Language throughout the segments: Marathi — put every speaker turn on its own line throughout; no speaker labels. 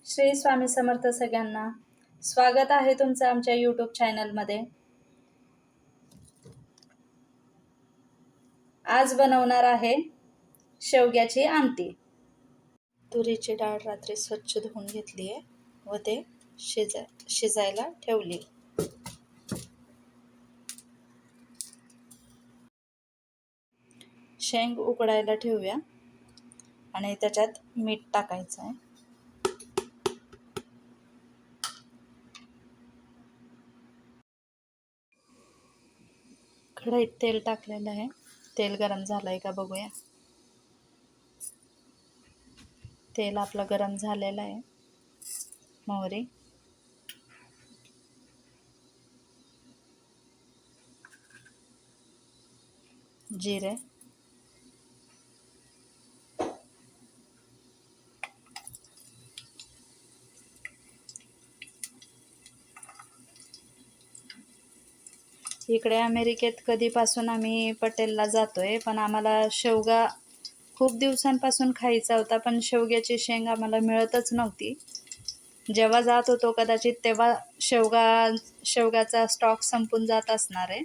श्री स्वामी समर्थ सगळ्यांना. स्वागत आहे तुमचं आमच्या यूट्यूब चॅनलमध्ये. आज बनवणार आहे शेवग्याची आमटी. तुरीची डाळ रात्री स्वच्छ धुवून घेतली आहे व ते शिजायला ठेवली. शेंग उकडायला ठेवूया आणि त्याच्यात मीठ टाकायचं आहे. कढईत तेल टाकलेलं आहे. तेल गरम झालंय का बघूया. तेल आपलं गरम झालेलं आहे. मोहरी, जिरे, इकडे अमेरिकेत कधीपासून आम्ही पटेलला जातोय, पण आम्हाला शेवगा खूप दिवसांपासून खायचा होता, पण शेवग्याची शेंग आम्हाला मिळतच नव्हती. जेव्हा जात होतो कदाचित तेव्हा शेवगाचा स्टॉक संपून जात असणार आहे.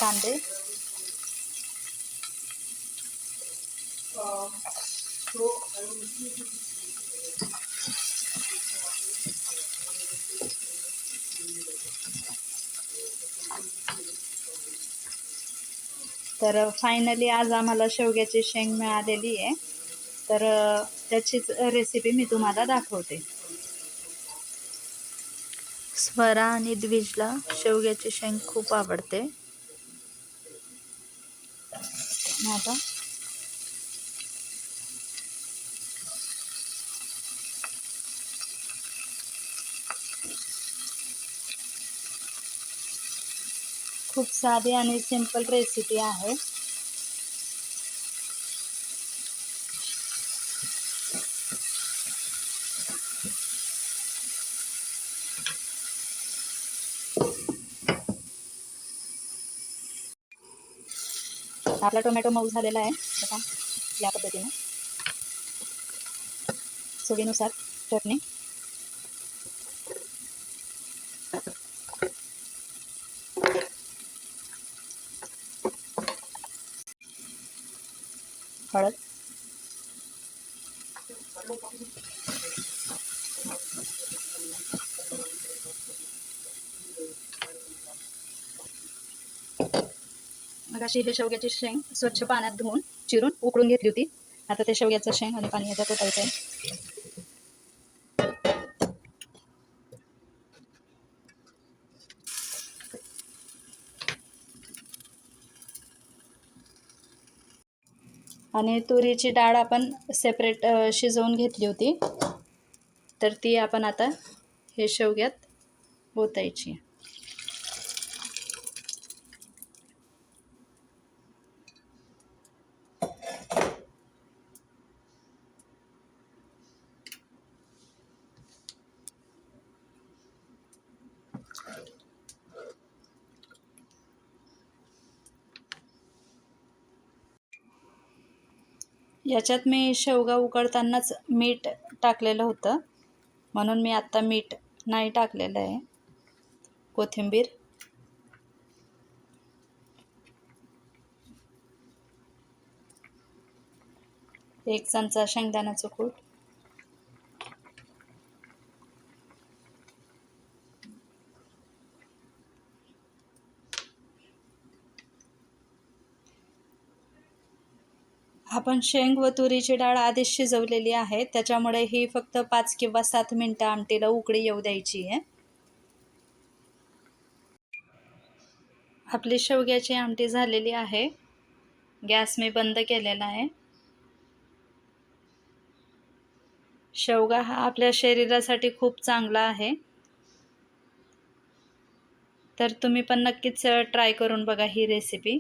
कांदे, तर फायनली आज आम्हाला शेवग्याची शेंग मिळालेली आहे. तर त्याचीच रेसिपी मी तुम्हाला दाखवते. स्वरा आणि द्विजला शेवग्याची शेंग खूप आवडते. आता खूप साधी आणि सिंपल रेसिपी आहे. आपला टोमॅटो मऊ झालेला आहे. बघा या पद्धतीने. चवीनुसार चटणी, हळद, मगाशी हे शेवग्याची शेंग स्वच्छ पाण्यात धुवून चिरून उकळून घेतली होती. आता ते शेवग्याचं शेंग आणि पाणी याच्यात ओतायचं आहे. आणि तुरीची डाळ आपण सेपरेट शिजवून घेतली होती, तर ती आपण आता हे शेवग्यात ओतायची. याच्यात मी शेवगा उकडतानाच मीठ टाकलेलं होतं, म्हणून मी आत्ता मीठ नाही टाकलेलं आहे. कोथिंबीर, एक चमचा शेंगदाण्याचं कूट, आपण शेंग व तुरीची डाळ आधीच शिजवलेली आहे, त्याच्यामुळे ही फक्त 5 किंवा 7 मिनटं आमटीला उकळी येऊ द्यायची आहे. आपली शेवग्याची आमटी झालेली आहे. गॅस मी बंद केलेला आहे. शेवगा हा आपल्या शरीरासाठी खूप चांगला आहे, तर तुम्ही पण नक्कीच ट्राय करून बघा ही रेसिपी.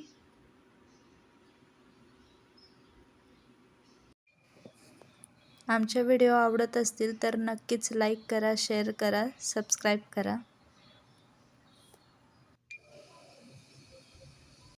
आमचे व्हिडिओ आवडत असतील तर नक्कीच लाईक करा, शेअर करा, सबस्क्राईब करा.